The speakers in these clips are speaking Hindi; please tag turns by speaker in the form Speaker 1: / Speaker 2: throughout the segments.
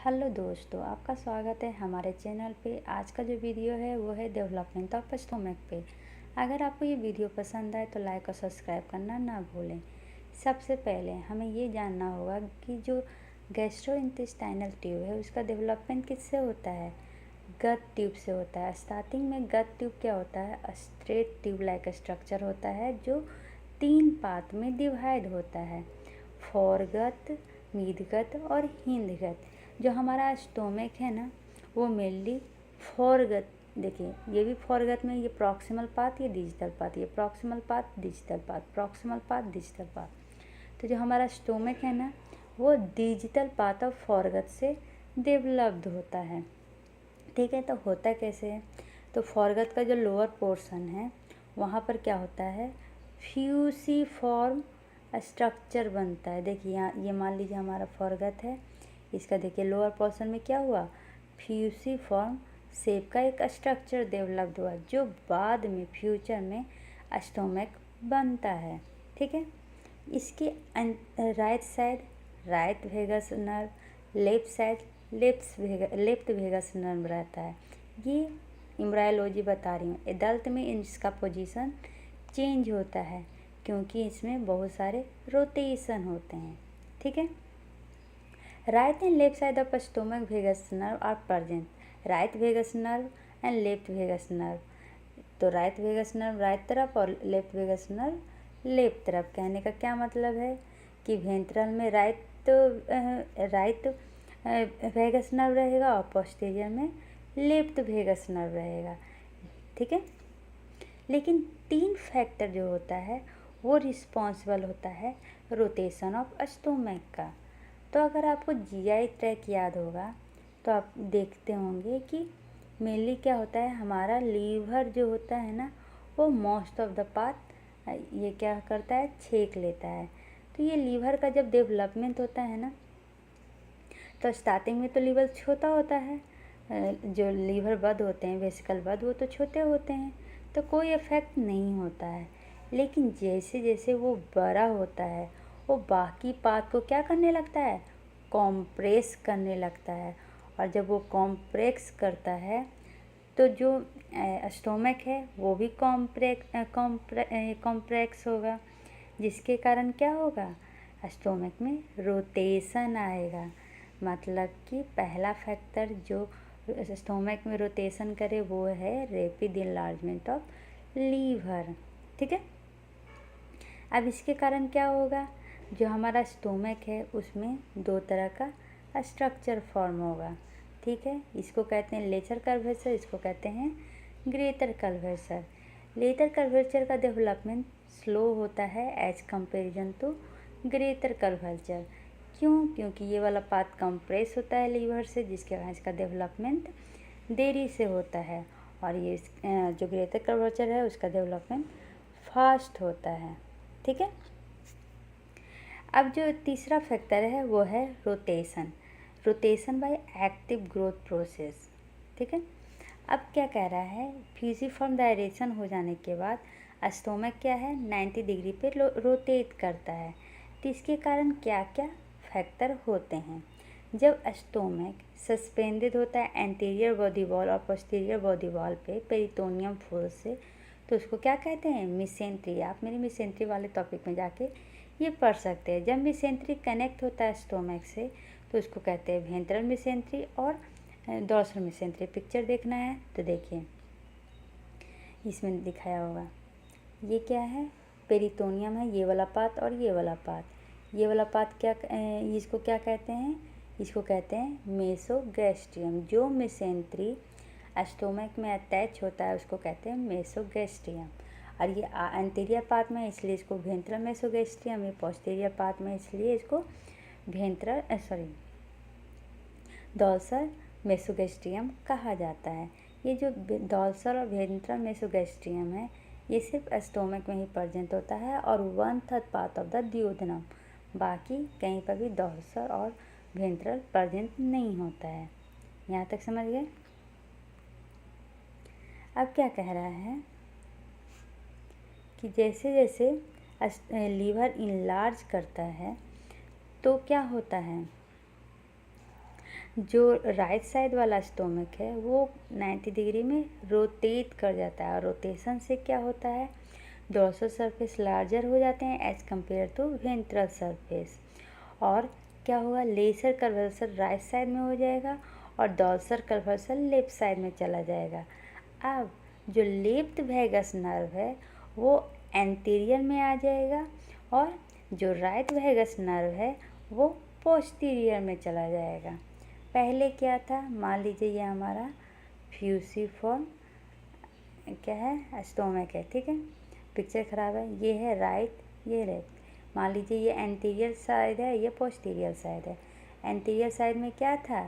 Speaker 1: हेलो दोस्तों, आपका स्वागत है हमारे चैनल पे। आज का जो वीडियो है वो है डेवलपमेंट ऑफ स्टोमक पे। अगर आपको ये वीडियो पसंद आए तो लाइक और सब्सक्राइब करना ना भूलें। सबसे पहले हमें ये जानना होगा कि जो गैस्ट्रोइंटेस्टाइनल ट्यूब है उसका डेवलपमेंट किससे होता है। गट ट्यूब से होता है। स्टार्टिंग में गट ट्यूब क्या होता है, स्ट्रेट ट्यूब लाइक स्ट्रक्चर होता है जो 3 पार्ट में डिवाइड होता है, फोरगट, मिडगट और हिंदगट। जो हमारा स्टोमक है ना वो मेनली फोरगट, देखिए ये भी फोरगट में ये प्रॉक्सिमल पार्ट, ये डिजिटल पार्ट, ये proximal part, digital part, proximal part, digital part. तो जो हमारा स्टोमक है ना वो डिजिटल पार्ट ऑफ फोरगट से डेवलप्ड होता है। ठीक है, तो होता कैसे है, तो फोरगट का जो लोअर पोर्शन है वहाँ पर क्या होता है, फ्यूसीफॉर्म स्ट्रक्चर बनता है। देखिए यहाँ ये मान लीजिए हमारा फोरगट है, इसका देखिए लोअर पोर्शन में क्या हुआ, फ्यूसीफॉर्म शेप का एक स्ट्रक्चर डेवलप्ड हुआ जो बाद में फ्यूचर में स्टोमक बनता है। ठीक है, इसके right side right vagus nerve, left side left vagus nerve रहता है। ये एम्ब्रायोलॉजी बता रही हूँ। एडल्ट में इसका पोजीशन चेंज होता है क्योंकि इसमें बहुत सारे रोटेशन होते हैं। ठीक है, right and left side of stomach vagus nerve are present. Right vagus nerve and left vagus nerve, तो राइट वेगस नर्व राइट तरफ और लेफ्ट वेगस नर्व लेफ्ट तरफ। कहने का क्या मतलब है कि वेंट्रल में राइट वेगस नर्व रहेगा और पोस्टीरियर में लेफ्ट वेगस नर्व रहेगा। ठीक है, लेकिन 3 फैक्टर जो होता है वो रिस्पॉन्सिबल होता है रोटेशन ऑफ स्टोमक का। तो अगर आपको जीआई ट्रैक याद होगा तो आप देखते होंगे कि मेनली क्या होता है, हमारा लीवर जो होता है ना वो मोस्ट ऑफ द पार्ट ये क्या करता है, छेक लेता है। तो ये लीवर का जब डेवलपमेंट होता है ना तो स्टार्टिंग में तो लीवर छोटा होता है, जो लीवर बद होते हैं, वेसिकल बद, वो तो छोटे होते हैं तो कोई इफेक्ट नहीं होता है। लेकिन जैसे जैसे वो बड़ा होता है वो बाकी पार्ट को क्या करने लगता है, कॉम्प्रेस करने लगता है। और जब वो कॉम्प्रेस करता है तो जो स्टोमक है वो भी कॉम्प्रेक्स होगा, जिसके कारण क्या होगा, स्टोमक में रोटेशन आएगा। मतलब कि पहला फैक्टर जो स्टोमक में रोटेशन करे वो है रैपिड इनलार्जमेंट ऑफ लीवर। ठीक है, अब इसके कारण क्या होगा, जो हमारा स्टोमक है उसमें 2 तरह का स्ट्रक्चर फॉर्म होगा। ठीक है, इसको कहते हैं लेटर कर्वेचर, इसको कहते हैं ग्रेटर कर्वेचर। लेटर कर्वेचर का डेवलपमेंट स्लो होता है as comparison to greater curvature. क्यों, क्योंकि ये वाला पार्ट कंप्रेस होता है लीवर से, जिसके वजह इसका डेवलपमेंट देरी से होता है। और ये जो ग्रेटर कर्वेचर है उसका डेवलपमेंट फास्ट होता है। ठीक है, अब जो तीसरा फैक्टर है वो है rotation by active growth process. ठीक है, अब क्या कह रहा है, फ्यूसिफॉर्म डायरेक्शन हो जाने के बाद स्टोमक क्या है 90 डिग्री पे रोटेट करता है। तो इसके कारण क्या क्या फैक्टर होते हैं, जब स्टोमक सस्पेंडेड होता है एंटीरियर बॉडी वॉल और पोस्टीरियर बॉडी वॉल पे पेरिटोनियम फोर्स से, तो उसको क्या कहते हैं, मिसेंट्री। आप मेरी मिसेंट्री वाले टॉपिक में जाके ये पढ़ सकते हैं। जब मिसेंट्री कनेक्ट होता है स्टोमक से तो उसको कहते हैं वेंट्रल मिसेंट्री और डॉर्सल मिसेंट्री। पिक्चर देखना है तो देखिए इसमें दिखाया होगा, ये क्या है, पेरिटोनियम है, ये वाला पार्ट और ये वाला पार्ट। ये वाला पार्ट क्या, इसको क्या कहते हैं, इसको कहते हैं मेसोगैस्ट्रियम। जो मिसेंट्री स्टोमक में अटैच होता है उसको कहते हैं मेसोगैस्ट्रियम। और ये एंटीरियर पार्ट में इसलिए इसको वेंट्रल मेसोगैस्ट्रियम, ये पोस्टीरियर पार्ट में इसलिए इसको डॉर्सल मेसोगैस्ट्रियम कहा जाता है। ये जो डॉर्सल और वेंट्रल मेसोगैस्ट्रियम है ये सिर्फ स्टोमक में ही प्रेजेंट होता है और 1/3 पार्ट ऑफ द डिओडेनम, बाकी कहीं पर भी डॉर्सल और वेंट्रल प्रेजेंट नहीं होता है। यहाँ तक समझ गए। अब क्या कह रहा है कि जैसे जैसे लीवर इनलार्ज करता है तो क्या होता है, जो राइट साइड वाला स्टोमक है वो 90 डिग्री में रोटेट कर जाता है, और रोटेशन से क्या होता है, डोर्सल सरफेस लार्जर हो जाते हैं as compare to ventral surface. और क्या होगा, लेसर कर्वल्सर राइट साइड में हो जाएगा और डोर्सल कर्वल्सर लेफ्ट साइड में चला जाएगा। अब जो लेफ्ट वेगस नर्व है वो एंटीरियर में आ जाएगा, और जो राइट वेगस नर्व है वो पोस्टीरियर में चला जाएगा। पहले क्या था, मान लीजिए ये हमारा फ्यूसिफॉर्म क्या है, स्टोमक है, ठीक है, पिक्चर ख़राब है, ये है राइट, ये लेफ्ट। मान लीजिए ये एंटीरियर साइड है, ये पोस्टीरियर साइड है। एंटीरियर साइड में क्या था,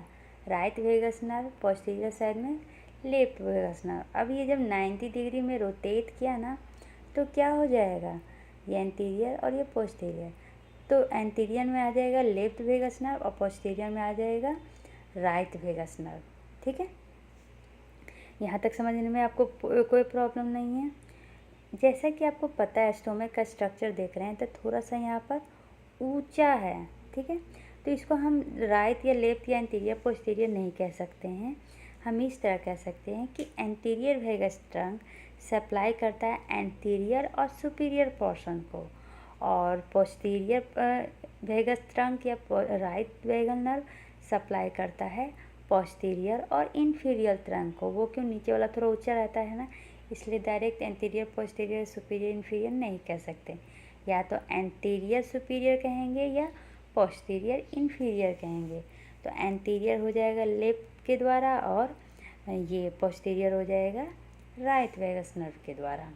Speaker 1: right vagus nerve, posterior side में लेफ्ट वेगस नर्व। अब ये जब 90 डिग्री में रोटेट किया ना तो क्या हो जाएगा, ये एंटीरियर और ये पोस्टीरियर, तो एंटीरियर में आ जाएगा लेफ्ट वेगस नर्व और पोस्टीरियर में आ जाएगा राइट वेगस नर्व। ठीक है, यहाँ तक समझने में आपको कोई प्रॉब्लम नहीं है। जैसा कि आपको पता है स्टोमक का स्ट्रक्चर देख रहे हैं तो थोड़ा सा यहाँ पर ऊंचा है, ठीक है, तो इसको हम राइट या लेफ्ट या एंटीरियर पोस्टीरियर नहीं कह सकते हैं। हम इस तरह कह सकते हैं कि एंटीरियर वेगस ट्रंक सप्लाई करता है एंटीरियर और सुपीरियर पोर्शन को, और पोस्टीरियर वेगस ट्रंक या राइट वेगस नर्व सप्लाई करता है पोस्टीरियर और इन्फीरियर ट्रंक को। वो क्यों, नीचे वाला थोड़ा ऊंचा रहता है ना, इसलिए direct anterior posterior superior inferior नहीं कह सकते, या तो एंटीरियर सुपीरियर कहेंगे या पोस्टीरियर इन्फीरियर कहेंगे। तो एंटीरियर हो जाएगा लेफ्ट के द्वारा और ये पोस्टीरियर हो जाएगा राइट वेगस नर्व के द्वारा।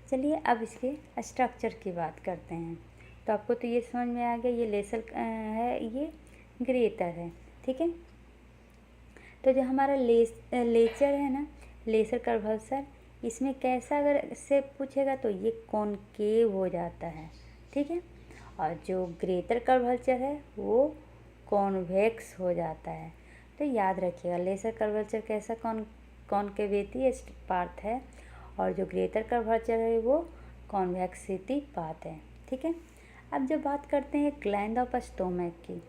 Speaker 1: चलिए अब इसके स्ट्रक्चर की बात करते हैं। तो आपको तो ये समझ में आ गया, ये लेसर है, ये ग्रेटर है, ठीक है। तो जो हमारा लेचर है ना, लेसर कर्वल्सर, इसमें कैसा अगर से पूछेगा तो ये कॉनकेव हो जाता है, ठीक है, और जो ग्रेटर कर्वल्चर है वो कॉन्वेक्स हो जाता है। तो याद रखिएगा लेसर कर्वल्चर कैसा कॉन्केविटी पार्ट है, और जो ग्रेटर कर्वल्चर है वो कॉन्वेक्सिटी पार्ट है, ठीक है। अब जब बात करते हैं ग्लैंड ऑफ स्टोमक की,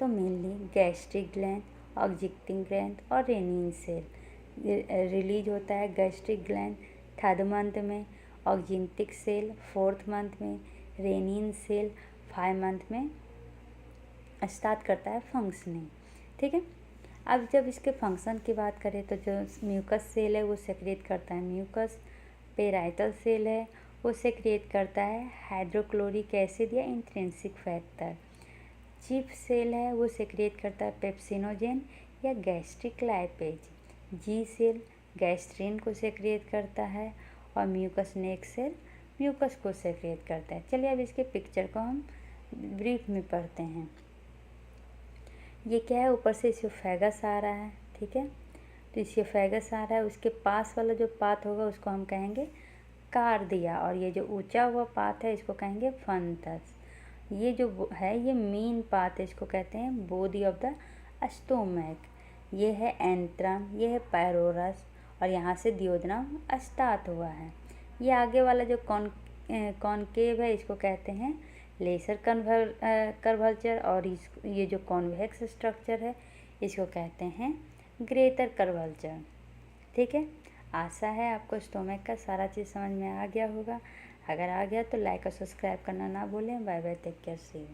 Speaker 1: तो मेनली गैस्ट्रिक ग्लैंड, ऑक्जिक्टिंग ग्लैंड और रेनिन सेल रिलीज होता है। गैस्ट्रिक ग्लैंड 3rd मंथ में, ऑक्जिक्टिक सेल 4th मंथ में, रेनिन सेल 5 मंथ में स्टार्ट करता है फंक्शनिंग, ठीक है। अब जब इसके फंक्शन की बात करें तो जो म्यूकस सेल है वो सेक्रेट करता है म्यूकस, पेराइटल सेल है वो सेक्रेट करता है हाइड्रोक्लोरिक एसिड या इंट्रिंसिक फैक्टर, चिप सेल है वो सेक्रेट करता है पेप्सिनोजेन या गैस्ट्रिक लाइपेज, जी सेल गैस्ट्रिन को सेक्रेट करता है, और म्यूकस नेक सेल म्यूकस को सेक्रेट करता है। चलिए अब इसके पिक्चर को हम ब्रीफ में पढ़ते हैं। ये क्या है, ऊपर से इसोफेगस आ रहा है, ठीक है, तो इसोफेगस आ रहा है, उसके पास वाला जो पार्ट होगा उसको हम कहेंगे कार्डिया, और ये जो ऊंचा हुआ पार्ट है इसको कहेंगे फंटस। ये जो है ये मेन पार्ट है, इसको कहते हैं बॉडी ऑफ द स्टोमक। ये है एंट्रम, ये है पैरोरस, और यहाँ से डियोड्रम स्टार्ट हुआ है। ये आगे वाला जो कॉनकेव है इसको कहते हैं लेसर कर्वल्चर, और ये जो कॉन्वेक्स स्ट्रक्चर है इसको कहते हैं ग्रेटर कर्वल्चर, ठीक है। आशा है आपको स्टोमक का सारा चीज़ समझ में आ गया होगा। अगर आ गया तो लाइक और सब्सक्राइब करना ना भूलें। Bye bye, take care, see you.